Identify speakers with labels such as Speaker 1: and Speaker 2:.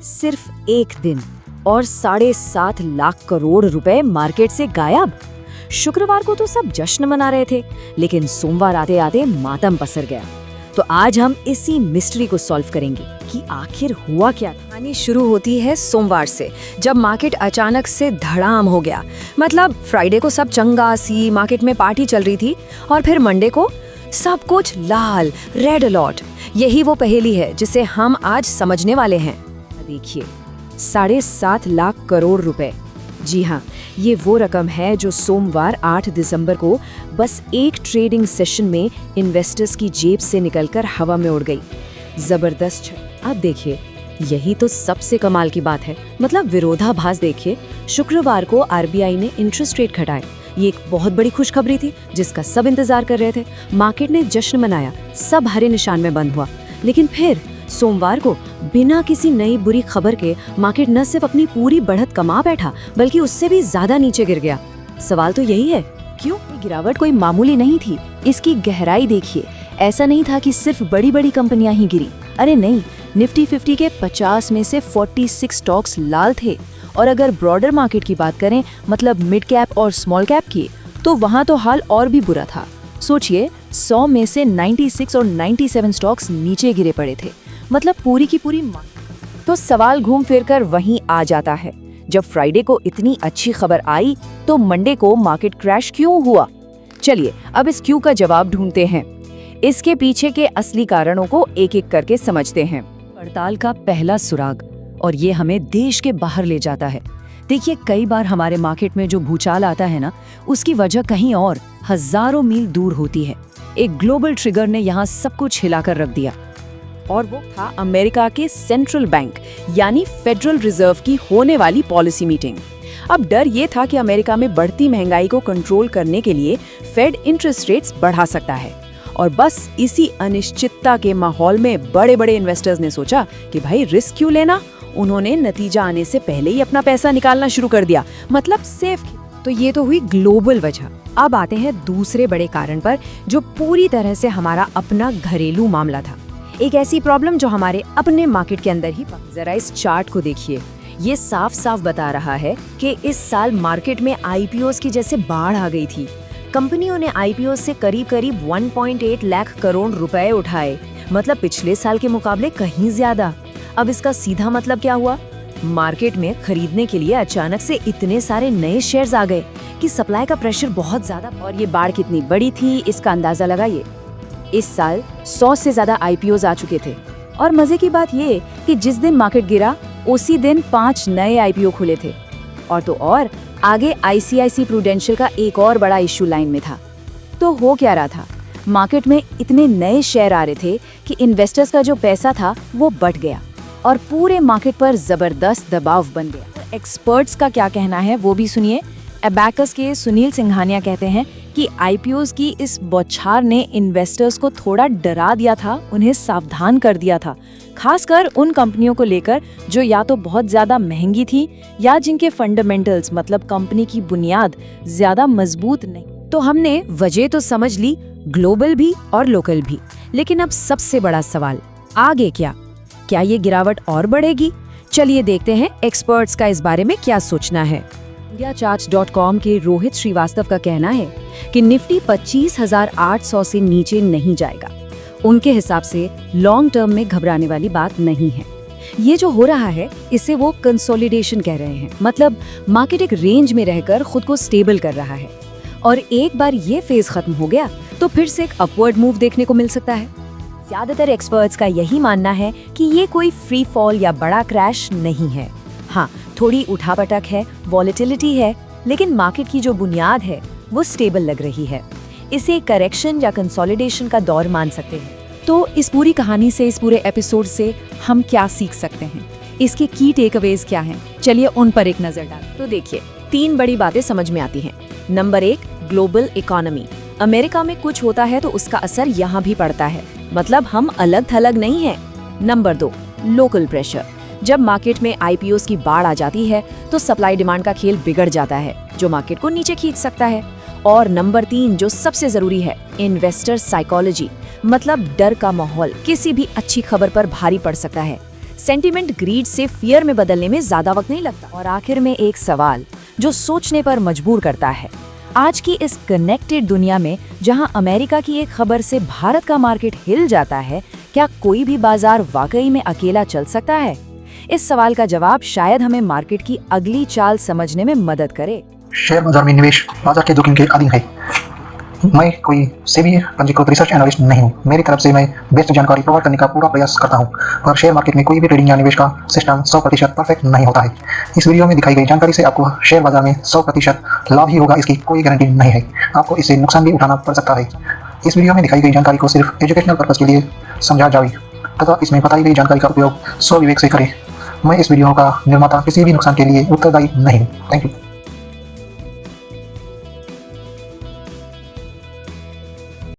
Speaker 1: सिर्फ एक दिन और 7.5 लाख करोड़ रुपए मार्केट से गायब। शुक्रवार को तो सब जश्न मना रहे थे, लेकिन सोमवार आते आते मातम पसर गया। तो आज हम इसी मिस्ट्री को सॉल्व करेंगे कि आखिर हुआ क्या था। कहानी शुरू होती है सोमवार से, जब मार्केट अचानक से धड़ाम हो गया। मतलब फ्राइडे को सब चंगा सी मार्केट में पार्टी चल रही थी, और फिर मंडे को सब कुछ लाल, रेड अलर्ट। यही वो पहेली है जिसे हम आज समझने वाले हैं। देखिए, 7.5 लाख करोड़ रुपए। जी हाँ, ये वो रकम है जो सोमवार 8 दिसंबर को बस एक ट्रेडिंग सेशन में इन्वेस्टर्स की जेब से निकलकर हवा में उड़ गई। जबरदस्त। अब देखिए, यही तो सबसे कमाल की बात है। मतलब विरोधाभास देखिए, शुक्रवार को आरबीआई ने इंटरेस्ट रेट घटाए। ये एक बहुत बड़ी खुशखबरी थी जिसका सब इंतजार कर रहे थे। मार्केट ने जश्न मनाया, सब हरे निशान में बंद हुआ। लेकिन फिर सोमवार को बिना किसी नई बुरी खबर के मार्केट न सिर्फ अपनी पूरी बढ़त कमा बैठा, बल्कि उससे भी ज्यादा नीचे गिर गया। सवाल तो यही है, क्यों? ये गिरावट कोई मामूली नहीं थी। इसकी गहराई देखिए। ऐसा नहीं था कि सिर्फ बड़ी बड़ी कंपनियां ही गिरी। अरे नहीं, निफ्टी 50 के 50 में से 46 स्टॉक्स लाल थे। और अगर ब्रॉडर मार्केट की बात करें, मतलब मिड कैप और स्मॉल कैप की, तो वहां तो हाल और भी बुरा था। सोचिए, 100 में से 96 और 97 स्टॉक्स नीचे गिरे पड़े थे। मतलब पूरी की पूरी। तो सवाल घूम फिर कर वहीं आ जाता है, जब फ्राइडे को इतनी अच्छी खबर आई तो मंडे को मार्केट क्रैश क्यों हुआ? चलिए अब इस क्यों का जवाब ढूंढते हैं। इसके पीछे के असली कारणों को एक एक करके समझते हैं। पड़ताल का पहला सुराग, और ये हमें देश के बाहर ले जाता है। देखिए, कई बार हमारे मार्केट में जो भूचाल आता है ना, उसकी वजह कहीं और हजारों मील दूर होती है। एक ग्लोबल ट्रिगर ने यहाँ सब कुछ हिलाकर रख दिया, और वो था अमेरिका के सेंट्रल बैंक यानी फेडरल रिजर्व की होने वाली पॉलिसी मीटिंग। अब डर ये था कि अमेरिका में बढ़ती महंगाई को कंट्रोल करने के लिए फेड इंटरेस्ट रेट्स बढ़ा सकता है। और बस इसी अनिश्चितता के माहौल में बड़े बड़े इन्वेस्टर्स ने सोचा कि भाई रिस्क क्यों लेना। उन्होंने नतीजा आने से पहले ही अपना पैसा निकालना शुरू कर दिया, मतलब सेफ। तो ये तो हुई ग्लोबल वजह। अब आते हैं दूसरे बड़े कारण पर, जो पूरी तरह से हमारा अपना घरेलू मामला था। एक ऐसी प्रॉब्लम जो हमारे अपने मार्केट के अंदर ही। जरा इस चार्ट को देखिए, ये साफ साफ बता रहा है कि इस साल मार्केट में आईपीओस की जैसे बाढ़ आ गई थी। कंपनियों ने आईपीओ से करीब 1.8 लाख करोड़ रुपए उठाए, मतलब पिछले साल के मुकाबले कहीं ज्यादा। अब इसका सीधा मतलब क्या हुआ? मार्केट में खरीदने के लिए अचानक से इतने सारे नए शेयर्स आ गए कि सप्लाई का प्रेशर बहुत ज्यादा। और ये बाढ़ कितनी बड़ी थी, इसका अंदाजा लगाइए। इस साल 100 से ज्यादा आईपीओज आ चुके थे। और मजे की बात ये कि जिस दिन मार्केट गिरा, उसी दिन 5 नए आईपीओ खुले थे। और तो और आगे आईसीआईसी प्रूडेंशियल का एक और बड़ा इश्यू लाइन में था। तो हो क्या रहा था? मार्केट में इतने नए शेयर आ रहे थे कि इन्वेस्टर्स का जो पैसा था वो बढ़ गया और पूरे मार्केट पर जबरदस्त दबाव बन गया। एक्सपर्ट्स का क्या कहना है वो भी सुनिए। अबैकस के सुनील सिंघानिया कहते हैं कि आईपीओज की इस बौछार ने इन्वेस्टर्स को थोड़ा डरा दिया था, उन्हें सावधान कर दिया था, खासकर उन कंपनियों को लेकर जो या तो बहुत ज्यादा महंगी थी या जिनके फंडामेंटल्स, मतलब कंपनी की बुनियाद, ज्यादा मजबूत नहीं। तो हमने वजह तो समझ ली, ग्लोबल भी और लोकल भी। लेकिन अब सबसे बड़ा सवाल, आगे क्या? क्या ये गिरावट और बढ़ेगी? चलिए देखते हैं एक्सपर्ट्स का इस बारे में क्या सोचना है। IndiaCharts.com के रोहित श्रीवास्तव का कहना है कि निफ्टी 25,800 से नीचे नहीं जाएगा। उनके हिसाब से लॉन्ग टर्म में घबराने वाली बात नहीं है। ये जो हो रहा है इसे वो कंसोलिडेशन कह रहे हैं। मतलब मार्केट एक रेंज में रहकर खुद को स्टेबल कर रहा है, और एक बार ये फेज खत्म हो गया तो फिर से एक अपवर्ड मूव देखने को मिल सकता है। ज्यादातर एक्सपर्ट्स का यही मानना है कि ये कोई फ्री फॉल या बड़ा क्रैश नहीं है। हाँ, थोड़ी उठापटक है, वॉलेटिलिटी है, लेकिन मार्केट की जो बुनियाद है वो स्टेबल लग रही है। इसे करेक्शन या कंसोलिडेशन का दौर मान सकते हैं। तो इस पूरी कहानी से, इस पूरे एपिसोड से हम क्या सीख सकते हैं? इसके की टेकअवेज क्या हैं? चलिए उन पर एक नजर डालें। तो देखिए, 3 बड़ी बातें समझ में आती हैं। Number 1, global economy. अमेरिका में कुछ होता है तो उसका असर यहाँ भी पड़ता है, मतलब हम अलग थलग नहीं है। Number 2, local pressure. जब मार्केट में आईपीओस की बाढ़ आ जाती है तो सप्लाई डिमांड का खेल बिगड़ जाता है, जो मार्केट को नीचे खींच सकता है। और नंबर 3, जो सबसे जरूरी है, इन्वेस्टर साइकोलॉजी, मतलब डर का माहौल किसी भी अच्छी खबर पर भारी पड़ सकता है। सेंटिमेंट ग्रीड से फियर में बदलने में ज्यादा वक्त नहीं लगता। और आखिर में एक सवाल जो सोचने पर मजबूर करता है, आज की इस कनेक्टेड दुनिया में जहां अमेरिका की एक खबर से भारत का मार्केट हिल जाता है, क्या कोई भी बाजार वाकई में अकेला चल सकता है? इस सवाल का जवाब शायद हमें मार्केट की अगली चाल समझने में मदद करे।
Speaker 2: शेयर बाजार में निवेश बाजार के जोखिम के अधीन है। मैं कोई सेबी पंजीकृत रिसर्च एनालिस्ट नहीं हूँ। मेरी तरफ से मैं बेस्ट जानकारी प्रोवाइड करने का पूरा प्रयास करता हूँ, पर शेयर मार्केट में कोई भी ट्रेडिंग या निवेश का सिस्टम 100% परफेक्ट नहीं होता है। इस वीडियो में दिखाई गई जानकारी से आपको शेयर बाजार में 100% लाभ ही होगा, इसकी कोई गारंटी नहीं है। आपको इससे नुकसान भी उठाना पड़ सकता है। इस वीडियो में दिखाई गई जानकारी को सिर्फ एजुकेशनल पर्पज के लिए समझा जाए तथा इसमें बताई गई जानकारी का उपयोग स्वविवेक से करें। मैं इस वीडियो का निर्माता किसी भी नुकसान के लिए उत्तरदायी नहीं हूँ। Thank you.